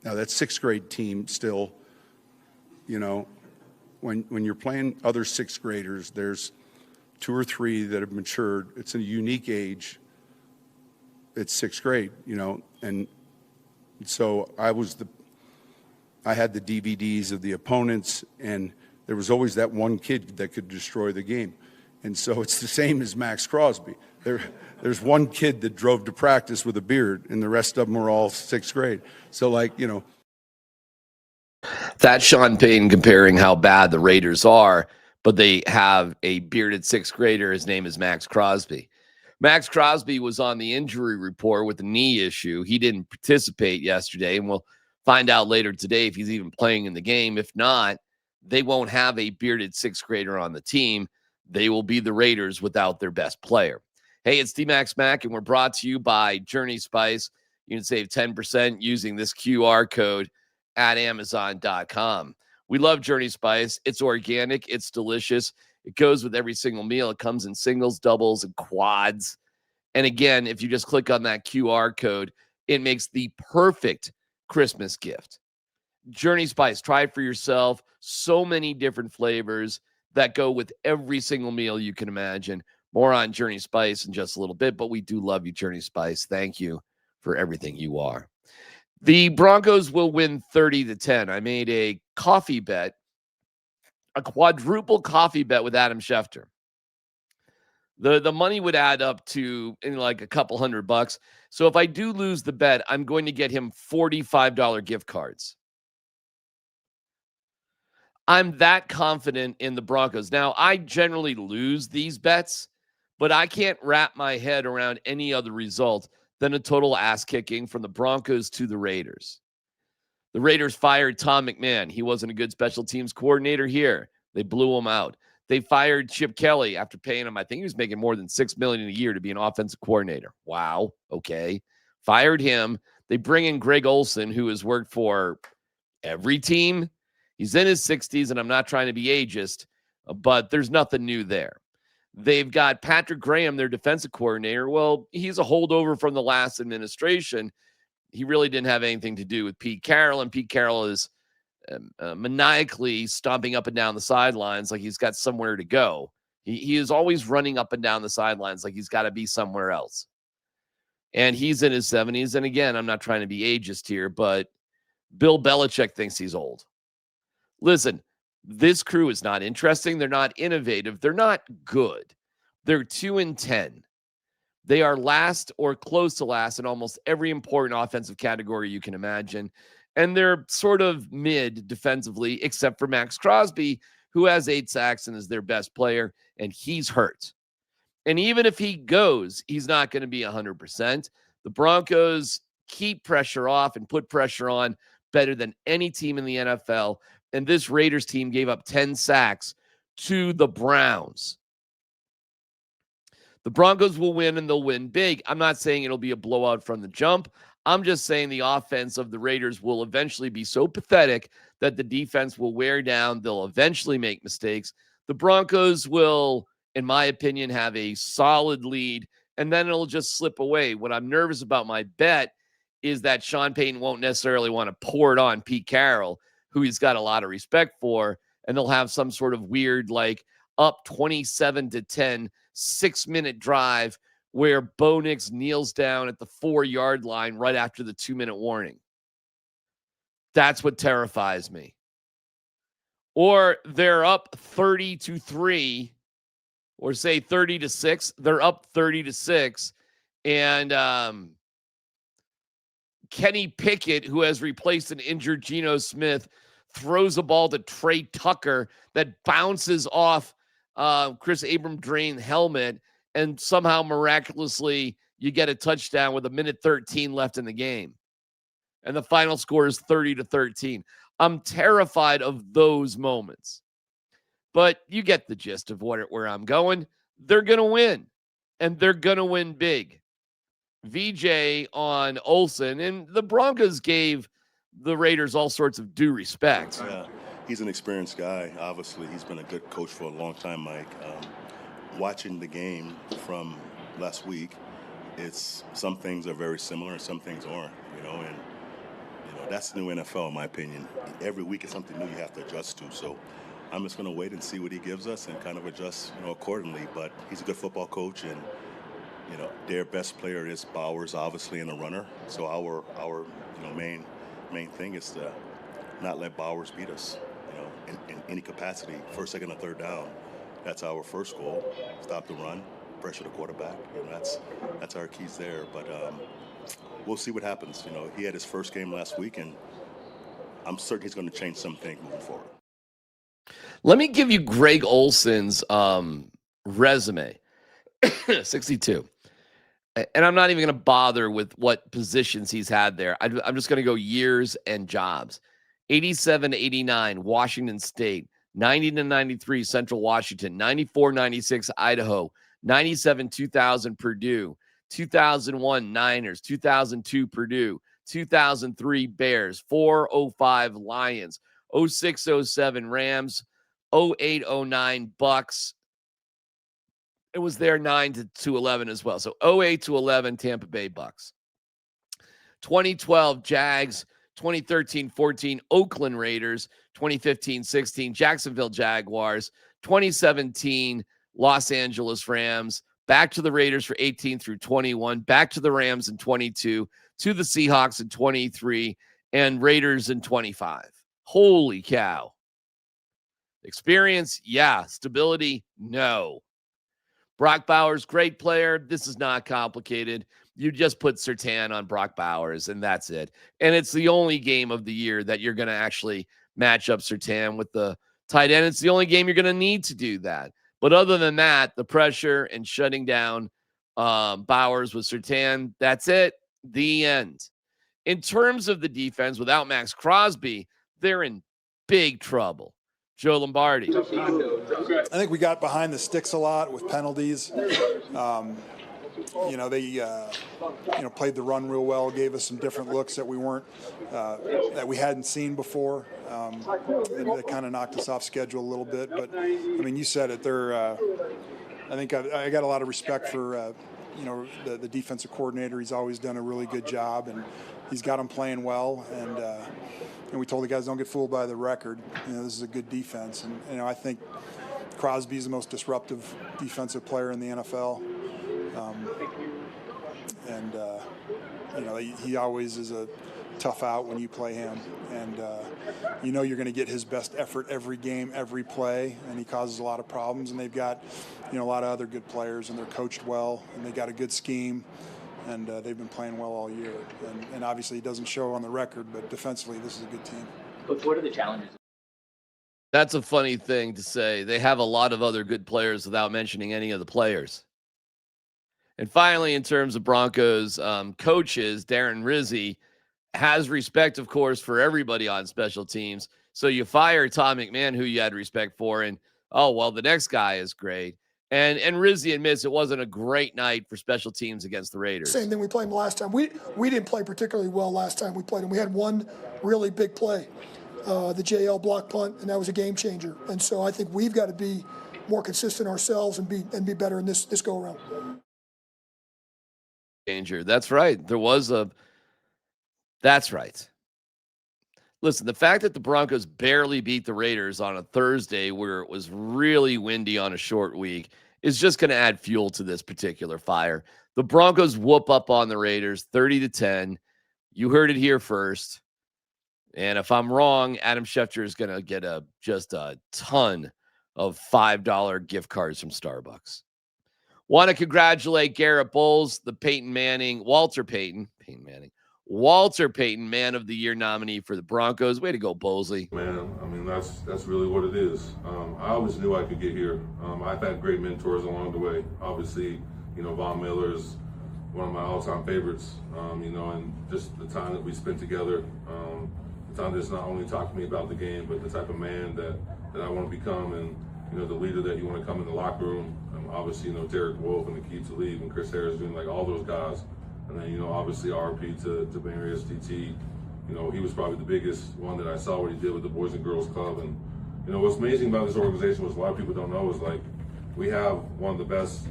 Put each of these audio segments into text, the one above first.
Now, that sixth grade team still, you know, when you're playing other sixth graders, there's 2 or 3 that have matured. It's a unique age. It's sixth grade, you know, and so I had the DVDs of the opponents, and there was always that one kid that could destroy the game. And so it's the same as Max Crosby. There's one kid that drove to practice with a beard, and the rest of them were all sixth grade. So, like, you know. That's Sean Payton comparing how bad the Raiders are, but they have a bearded sixth grader. His name is Max Crosby. Max Crosby was on the injury report with a knee issue. He didn't participate yesterday, and we'll find out later today if he's even playing in the game. If not, they won't have a bearded sixth grader on the team. They will be the Raiders without their best player. Hey, it's DMac SMaK, and we're brought to you by Journey Spice. You can save 10% using this QR code at Amazon.com. We love Journey Spice. It's organic. It's delicious. It goes with every single meal. It comes in singles, doubles, and quads. And again, if you just click on that QR code, it makes the perfect Christmas gift. Journey Spice, try it for yourself. So many different flavors that go with every single meal you can imagine. More on Journey Spice in just a little bit, but we do love you, Journey Spice. Thank you for everything you are. The Broncos will win 30-10. I made a coffee bet, a quadruple coffee bet with Adam Schefter. The money would add up to like a couple $100. So if I do lose the bet, I'm going to get him $45 gift cards. I'm that confident in the Broncos. Now, I generally lose these bets, but I can't wrap my head around any other result than a total ass kicking from the Broncos to the Raiders. The Raiders fired Tom McMahon. He wasn't a good special teams coordinator here. They blew him out. They fired Chip Kelly after paying him. I think he was making more than $6 million a year to be an offensive coordinator. Wow. Okay. Fired him. They bring in Greg Olson, who has worked for every team. He's in his 60s, and I'm not trying to be ageist, but there's nothing new there. They've got Patrick Graham, their defensive coordinator. Well, he's a holdover from the last administration. He really didn't have anything to do with Pete Carroll, and Pete Carroll is maniacally stomping up and down the sidelines like he's got somewhere to go. He is always running up and down the sidelines like he's got to be somewhere else. And he's in his 70s. And again, I'm not trying to be ageist here, but Bill Belichick thinks he's old. Listen, this crew is not interesting. They're not innovative. They're not good. They're 2-10. They are last or close to last in almost every important offensive category you can imagine. And they're sort of mid defensively, except for Max Crosby, who has 8 sacks and is their best player, and he's hurt. And even if he goes, he's not going to be 100%. The Broncos keep pressure off and put pressure on better than any team in the NFL. And this Raiders team gave up 10 sacks to the Browns. The Broncos will win, and they'll win big. I'm not saying it'll be a blowout from the jump. I'm just saying the offense of the Raiders will eventually be so pathetic that the defense will wear down. They'll eventually make mistakes. The Broncos will, in my opinion, have a solid lead, and then it'll just slip away. What I'm nervous about my bet is that Sean Payton won't necessarily want to pour it on Pete Carroll, who he's got a lot of respect for, and they'll have some sort of weird, like, up 27-10, 6-minute drive where Bo Nix kneels down at the 4-yard line right after the 2-minute warning. That's what terrifies me. Or they're up 30-3, or say 30-6. They're up 30-6, and Kenny Pickett, who has replaced an injured Geno Smith, throws a ball to Trey Tucker that bounces off Chris Abrams' helmet, and somehow miraculously you get a touchdown with 1:13 left in the game. And the final score is 30-13. I'm terrified of those moments. But you get the gist of where I'm going. They're going to win, and they're going to win big. VJ on Olsen, and the Broncos gave the Raiders all sorts of due respect. Yeah, he's an experienced guy. Obviously, he's been a good coach for a long time, Mike. Watching the game from last week, it's some things are very similar and some things aren't. And that's the new NFL, in my opinion. Every week is something new you have to adjust to. So I'm just going to wait and see what he gives us and kind of adjust, accordingly. But he's a good football coach, and their best player is Bowers, obviously, and a runner. So our main thing is to not let Bowers beat us, in any capacity, first, second, or third down. That's our first goal. Stop the run, pressure the quarterback. That's our keys there. But we'll see what happens. He had his first game last week, and I'm certain he's going to change some things moving forward. Let me give you Greg Olson's resume, 62. And I'm not even going to bother with what positions he's had there. I'm just going to go years and jobs. 87 to 89, Washington State. 90 to 93, Central Washington. 94, 96, Idaho. 97, 2000, Purdue. 2001, Niners. 2002, Purdue. 2003, Bears. 405, Lions. 06, 07, Rams. 08, 09, Bucks. It was there 9 to 11 as well. So 08 to 11, Tampa Bay Bucks. 2012, Jags. 2013-14, Oakland Raiders. 2015-16, Jacksonville Jaguars. 2017, Los Angeles Rams. Back to the Raiders for 18 through 21. Back to the Rams in 22. To the Seahawks in 23. And Raiders in 25. Holy cow. Experience? Yeah. Stability? No. Brock Bowers, great player. This is not complicated. You just put Surtain on Brock Bowers, and that's it. And it's the only game of the year that you're going to actually match up Surtain with the tight end. It's the only game you're going to need to do that. But other than that, the pressure and shutting down Bowers with Surtain, that's it. The end. In terms of the defense, without Max Crosby, they're in big trouble. Joe Lombardi. I think we got behind the sticks a lot with penalties. They played the run real well, gave us some different looks that we hadn't seen before. That kind of knocked us off schedule a little bit. But you said it. I think I got a lot of respect for the defensive coordinator. He's always done a really good job, and he's got them playing well. And we told the guys, don't get fooled by the record. This is a good defense, and I think Crosby's the most disruptive defensive player in the NFL. He always is a tough out when you play him, and you're going to get his best effort every game, every play, and he causes a lot of problems. And they've got a lot of other good players, and they're coached well, and they got a good scheme, and they've been playing well all year. And obviously, it doesn't show on the record, but defensively, this is a good team. Coach, what are the challenges? That's a funny thing to say. They have a lot of other good players without mentioning any of the players. And finally, in terms of Broncos coaches, Darren Rizzi has respect, of course, for everybody on special teams. So you fire Tom McMahon, who you had respect for, and, the next guy is great. And Rizzi admits it wasn't a great night for special teams against the Raiders. Same thing we played them last time. We didn't play particularly well last time we played them. We had one really big play, the JL block punt, and that was a game changer. And so I think we've got to be more consistent ourselves and be better in this go around. Danger. That's right. That's right. Listen, the fact that the Broncos barely beat the Raiders on a Thursday where it was really windy on a short week is just going to add fuel to this particular fire. The Broncos whoop up on the Raiders 30-10. You heard it here first. And if I'm wrong, Adam Schefter is going to get just a ton of $5 gift cards from Starbucks. Want to congratulate Garrett Bolles, the Walter Payton Man of the Year nominee for the Broncos. Way to go, Bolesley. Man, that's really what it is. I always knew I could get here. I've had great mentors along the way. Obviously, Von Miller is one of my all-time favorites, and just the time that we spent together, the time that's not only talked to me about the game, but the type of man that I want to become, and, the leader that you want to come in the locker room. Obviously, Derek Wolfe and Akeem Talib and Chris Harris doing all those guys. And then, obviously RP to Barry STT. He was probably the biggest one that I saw what he did with the Boys and Girls Club. And, what's amazing about this organization, was a lot of people don't know, is we have one of the best,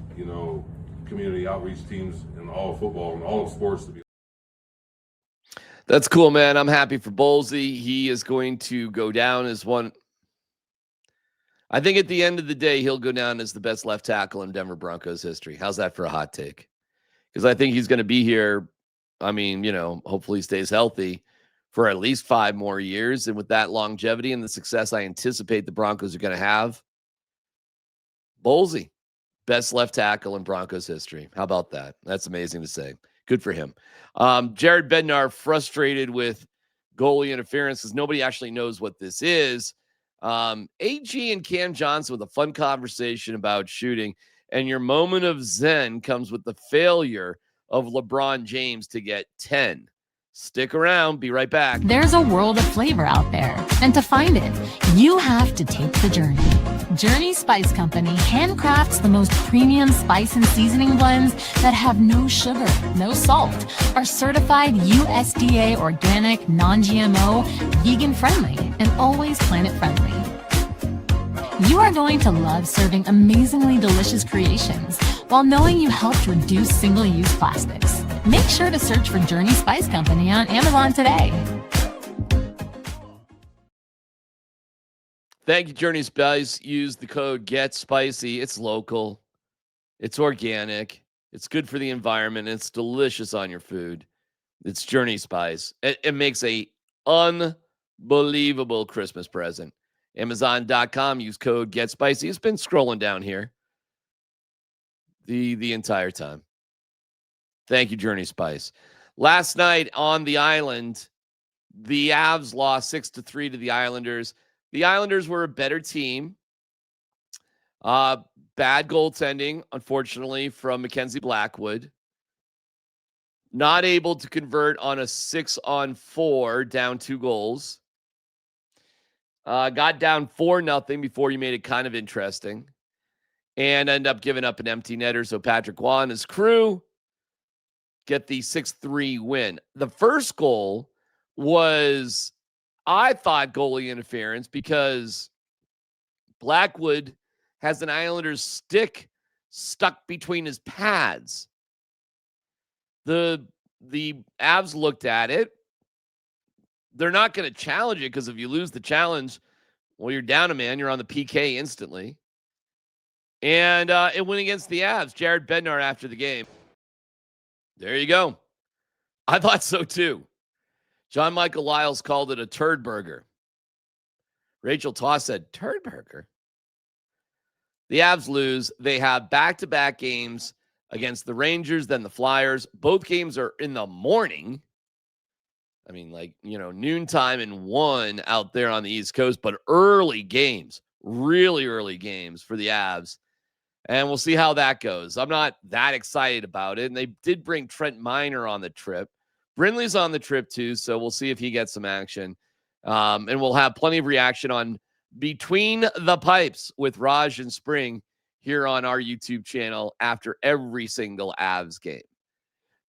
community outreach teams in all of football and all of sports to be. That's cool, man. I'm happy for Bolsey. He is going to go down as one. I think at the end of the day, he'll go down as the best left tackle in Denver Broncos history. How's that for a hot take? Because I think he's going to be here. I mean, hopefully he stays healthy for at least 5 more years. And with that longevity and the success I anticipate the Broncos are going to have, Bolsey, best left tackle in Broncos history. How about that? That's amazing to say. Good for him. Jared Bednar frustrated with goalie interference because nobody actually knows what this is. AG and Cam Johnson with a fun conversation about shooting, and your moment of zen comes with the failure of LeBron James to get 10. Stick around. Be right back. There's a world of flavor out there, and to find it, you have to take the journey. Journey Spice Company handcrafts the most premium spice and seasoning blends that have no sugar, no salt, are certified USDA organic, non-GMO, vegan-friendly, and always planet-friendly. You are going to love serving amazingly delicious creations while knowing you helped reduce single-use plastics. Make sure to search for Journey Spice Company on Amazon today. Thank you, Journey Spice. Use the code GETSPICY. It's local. It's organic. It's good for the environment. It's delicious on your food. It's Journey Spice. It makes a unbelievable Christmas present. Amazon.com. Use code GETSPICY. It's been scrolling down here the entire time. Thank you, Journey Spice. Last night on the island, the Avs lost 6-3 to the Islanders. The Islanders were a better team. Bad goaltending, unfortunately, from Mackenzie Blackwood. Not able to convert on a 6-on-4, down 2 goals. Got down 4-0 before you made it kind of interesting. And end up giving up an empty netter. So Patrick Waugh and his crew get the 6-3 win. The first goal was, I thought, goalie interference because Blackwood has an Islanders stick stuck between his pads. The Avs looked at it. They're not going to challenge it because if you lose the challenge, well, you're down a man. You're on the PK instantly. And it went against the Avs. Jared Bednar after the game. There you go. I thought so too. John Michael Lyles called it a turd burger. Rachel Toss said, turd burger? The Avs lose. They have back-to-back games against the Rangers, then the Flyers. Both games are in the morning. I mean, noontime and 1 out there on the East Coast, but early games, really early games for the Avs. And we'll see how that goes. I'm not that excited about it. And they did bring Trent Miner on the trip. Brindley's on the trip too, so we'll see if he gets some action. And we'll have plenty of reaction on Between the Pipes with Raj and Spring here on our YouTube channel after every single Avs game.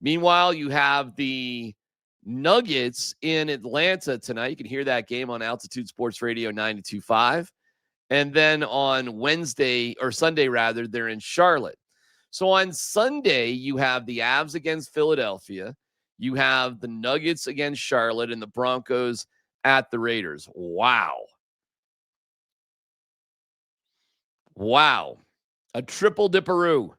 Meanwhile, you have the Nuggets in Atlanta tonight. You can hear that game on Altitude Sports Radio 92.5. And then on Sunday, they're in Charlotte. So on Sunday, you have the Avs against Philadelphia. You have the Nuggets against Charlotte and the Broncos at the Raiders. Wow. A triple dipperoo.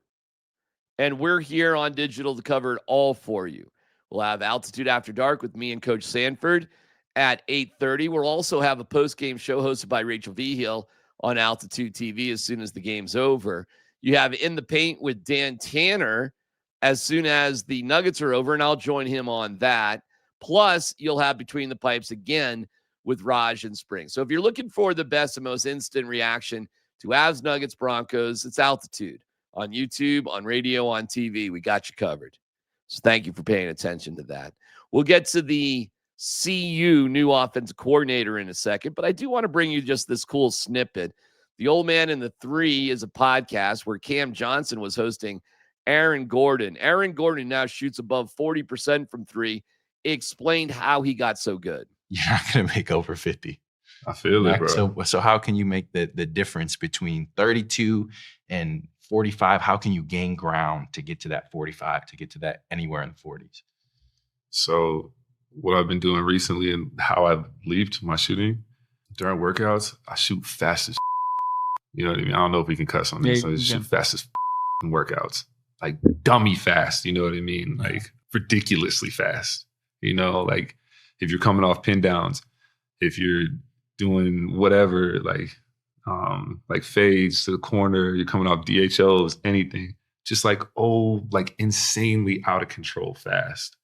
And we're here on digital to cover it all for you. We'll have Altitude After Dark with me and Coach Sanford at 8:30. We'll also have a post-game show hosted by Rachel Vigil on Altitude TV as soon as the game's over. You have In the Paint with Dan Tanner as soon as the Nuggets are over, and I'll join him on that. Plus, you'll have Between the Pipes again with Raj and Spring. So if you're looking for the best and most instant reaction to Avs, Nuggets, Broncos, it's Altitude on YouTube, on radio, on TV. We got you covered. So thank you for paying attention to that. We'll get to the CU new offensive coordinator in a second, but I do want to bring you just this cool snippet. The Old Man in the Three is a podcast where Cam Johnson was hosting Aaron Gordon. Aaron Gordon now shoots above 40% from 3. Explained how he got so good. You're not going to make over 50. I feel it, bro. So how can you make the difference between 32 and 45? How can you gain ground to get to that 45, to get to that anywhere in the 40s? So what I've been doing recently and how I've leaped my shooting. During workouts, I shoot fast as you know what I mean? I don't know if we can cuss on this. So I just shoot fast as in workouts. Like dummy fast, you know what I mean? Like ridiculously fast. You know, like if you're coming off pin downs, if you're doing whatever, like fades to the corner, you're coming off DHOs, anything. Just like insanely out of control fast.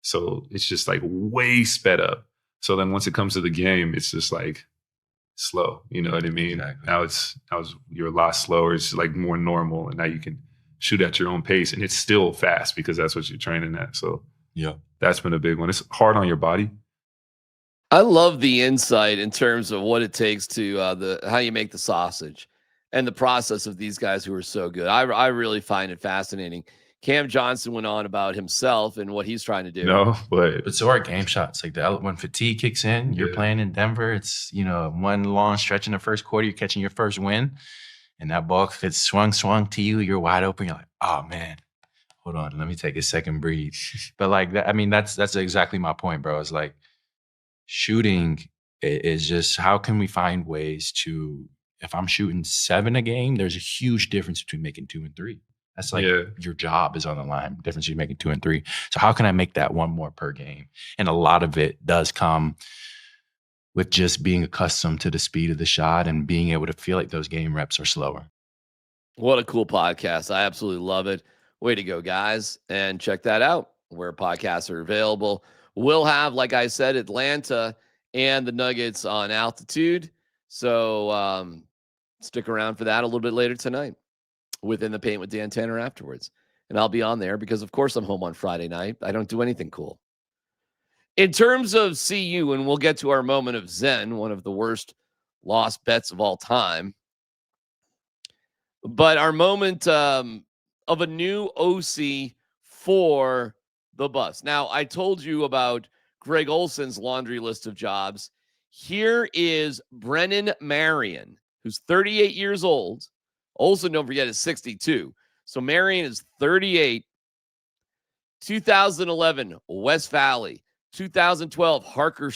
So it's just like way sped up. So then once it comes to the game, it's just like slow. You know what I mean? Exactly. Now you're a lot slower. It's like more normal, and now you can shoot at your own pace, and it's still fast because that's what you're training at. So yeah, that's been a big one. It's hard on your body. I love the insight in terms of what it takes to how you make the sausage and the process of these guys who are so good. I really find it fascinating. Cam Johnson went on about himself and what he's trying to do. No, but so are game shots. Like when fatigue kicks in, you're playing in Denver. It's, one long stretch in the first quarter, you're catching your first win, and that ball gets swung to you. You're wide open. You're like, oh man, hold on, let me take a second, breathe. But like that, I mean, that's exactly my point, bro. It's like shooting is just how can we find ways to. If I'm shooting 7 a game, there's a huge difference between making 2 and 3. That's like your job is on the line. Difference between making 2 and 3. So how can I make that 1 more per game? And a lot of it does come with just being accustomed to the speed of the shot and being able to feel like those game reps are slower. What a cool podcast. I absolutely love it. Way to go, guys. And check that out where podcasts are available. We'll have, like I said, Atlanta and the Nuggets on altitude. So stick around for that a little bit later tonight. Within the Paint with Dan Tanner afterwards. And I'll be on there because, of course, I'm home on Friday night. I don't do anything cool. In terms of CU, and we'll get to our moment of Zen, one of the worst lost bets of all time. But our moment of a new OC for the bus. Now, I told you about Greg Olson's laundry list of jobs. Here is Brennan Marion, who's 38 years old. Olson, don't forget, is 62. So Marion is 38. 2011, West Valley. 2012, Harker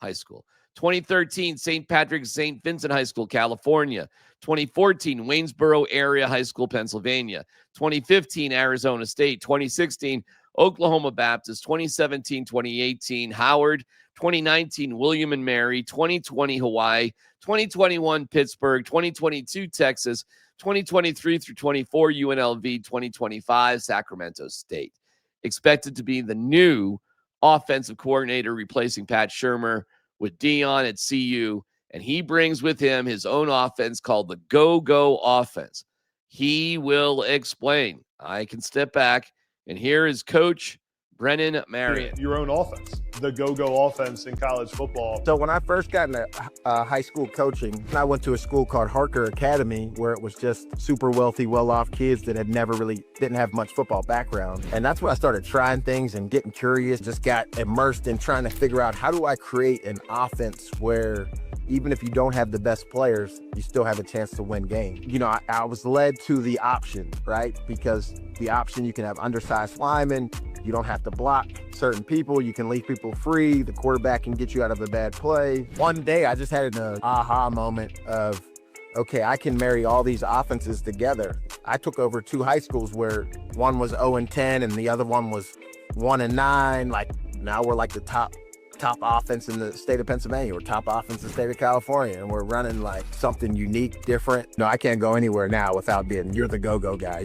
High School. 2013, St. Patrick St. Vincent High School, California. 2014, Waynesboro Area High School, Pennsylvania. 2015, Arizona State. 2016, Oklahoma Baptist. 2017, 2018, Howard. 2019, William and Mary. 2020, Hawaii. 2021, Pittsburgh. 2022, Texas. 2023 through 24, UNLV. 2025, Sacramento State. Expected to be the new offensive coordinator replacing Pat Shurmur with Dion at CU. And he brings with him his own offense called the Go-Go offense. He will explain. I can step back. And here is Coach Brennan Marion. Your own offense, the go-go offense in college football. So when I first got into high school coaching, I went to a school called Harker Academy, where it was just super wealthy, well-off kids that had didn't have much football background. And that's where I started trying things and getting curious, just got immersed in trying to figure out how do I create an offense where even if you don't have the best players, you still have a chance to win games. I was led to the option, right? Because the option, you can have undersized linemen, you don't have to block certain people, you can leave people free, the quarterback can get you out of a bad play. One day I just had an aha moment of, okay, I can marry all these offenses together. I took over 2 high schools where one was 0-10 and the other one was 1-9. Like now we're like the top offense in the state of Pennsylvania. We're top offense in the state of California, and we're running like something unique, different. No, I can't go anywhere now without being, you're the go-go guy.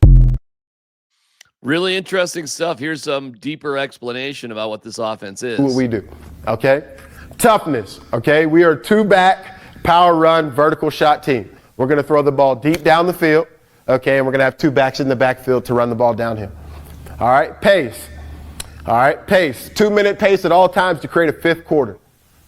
Really interesting stuff. Here's some deeper explanation about what this offense is. What we do, okay? Toughness, okay? We are 2-back, power run, vertical shot team. We're gonna throw the ball deep down the field, okay? And we're gonna have 2 backs in the backfield to run the ball downhill. All right, pace. All right, pace. 2-minute pace at all times to create a 5th quarter.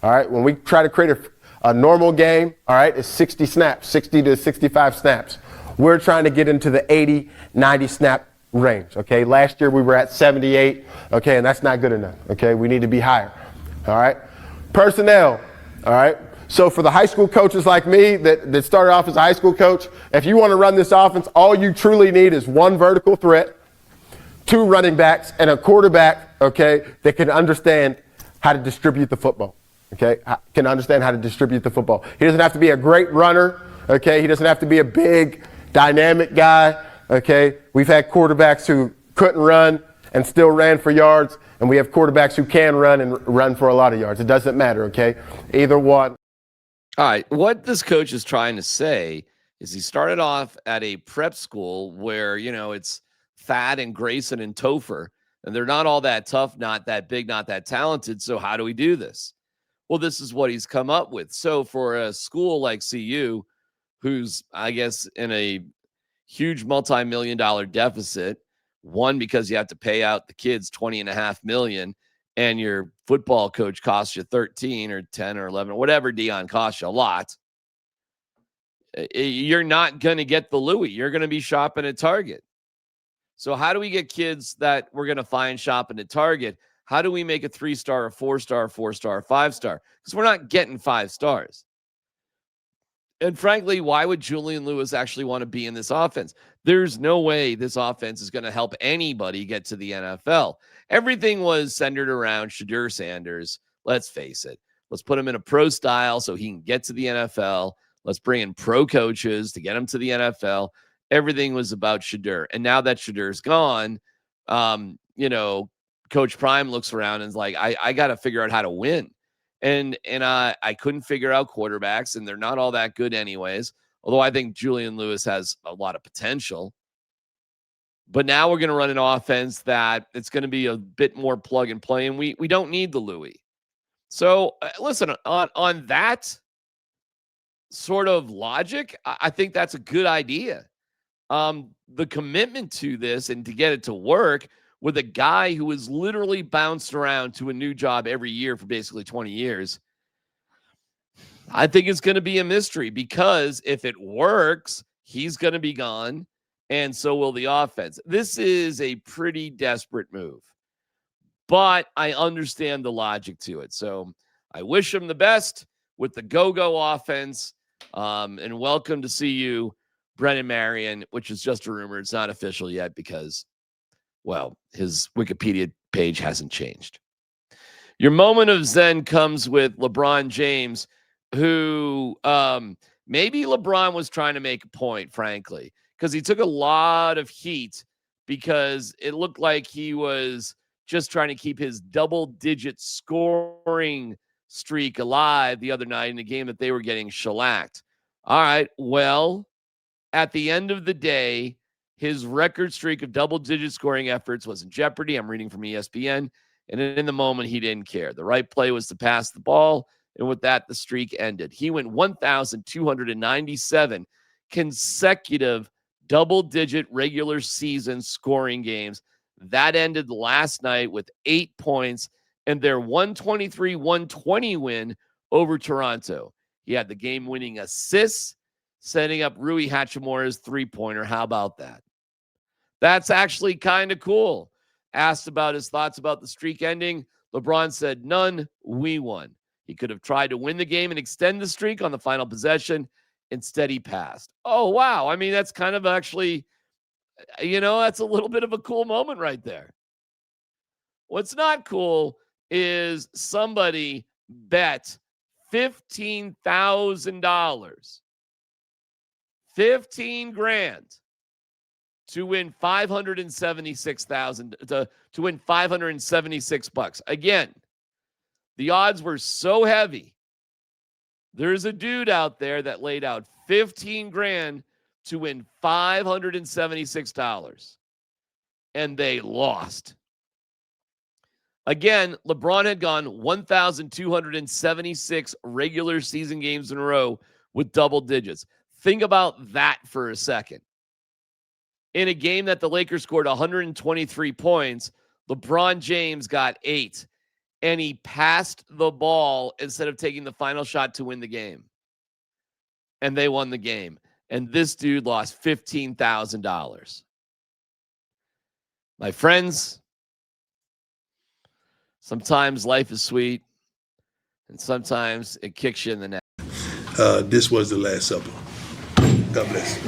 All right, when we try to create a normal game, all right, it's 60 snaps, 60 to 65 snaps. We're trying to get into the 80, 90 snap range, okay? Last year we were at 78, okay, and that's not good enough, okay? We need to be higher, all right? Personnel, all right? So for the high school coaches like me that started off as a high school coach, if you want to run this offense, all you truly need is 1 vertical threat, 2 running backs, and a quarterback, okay, that can understand how to distribute the football. Okay, can understand how to distribute the football. He doesn't have to be a great runner. Okay, he doesn't have to be a big, dynamic guy. Okay, we've had quarterbacks who couldn't run and still ran for yards, and we have quarterbacks who can run and run for a lot of yards. It doesn't matter. Okay, either one. All right, what this coach is trying to say is he started off at a prep school where, you know, it's Thad and Grayson and Topher, and they're not all that tough, not that big, not that talented. So how do we do this? Well, this is what he's come up with. So for a school like CU, who's, I guess, in a huge multi-million-dollar deficit, one, because you have to pay out the kids $20.5 million, and your football coach costs you 13 or 10 or 11, or whatever Dion costs you, a lot. You're not going to get the Louis. You're going to be shopping at Target. So how do we get kids that we're going to find shopping at Target? How do we make a 3-star, a 4-star, 4-star, 5-star? Because we're not getting 5 stars. And frankly, why would Julian Lewis actually want to be in this offense? There's no way this offense is going to help anybody get to the NFL. Everything was centered around Shadur Sanders. Let's face it. Let's put him in a pro style so he can get to the NFL. Let's bring in pro coaches to get him to the NFL. Everything was about Shadur. And now that Shadur's gone, Coach Prime looks around and is like, I got to figure out how to win. And I couldn't figure out quarterbacks, and they're not all that good anyways, although I think Julian Lewis has a lot of potential. But now we're going to run an offense that it's going to be a bit more plug and play, and we don't need the Louis. So listen, on that sort of logic, I think that's a good idea. The commitment to this and to get it to work with a guy who has literally bounced around to a new job every year for basically 20 years, I think it's going to be a mystery, because if it works, he's going to be gone, and so will the offense. This is a pretty desperate move, but I understand the logic to it. So I wish him the best with the go-go offense, and welcome to see you, Brennan Marion, which is just a rumor. It's not official yet because, well, his Wikipedia page hasn't changed. Your moment of zen comes with LeBron James, who maybe LeBron was trying to make a point, frankly, because he took a lot of heat because it looked like he was just trying to keep his double-digit scoring streak alive the other night in a game that they were getting shellacked. All right, well, at the end of the day, his record streak of double-digit scoring efforts was in jeopardy. I'm reading from ESPN. And in the moment, he didn't care. The right play was to pass the ball. And with that, the streak ended. He went 1,297 consecutive double-digit regular season scoring games. That ended last night with 8 points and their 123-120 win over Toronto. He had the game-winning assist, setting up Rui Hachimura's three-pointer. How about that? That's actually kind of cool. Asked about his thoughts about the streak ending, LeBron said, none, we won. He could have tried to win the game and extend the streak on the final possession. Instead, he passed. Oh, wow. I mean, that's kind of actually, that's a little bit of a cool moment right there. What's not cool is somebody bet $15,000, 15 grand, to win $576,000, to win $576. Again, the odds were so heavy. There's a dude out there that laid out 15 grand to win $576, and they lost. Again, LeBron had gone 1,276 regular season games in a row with double digits. Think about that for a second. In a game that the Lakers scored 123 points, LeBron James got 8, and he passed the ball instead of taking the final shot to win the game. And they won the game. And this dude lost $15,000. My friends, sometimes life is sweet, and sometimes it kicks you in the neck. This was the Last Supper. God bless.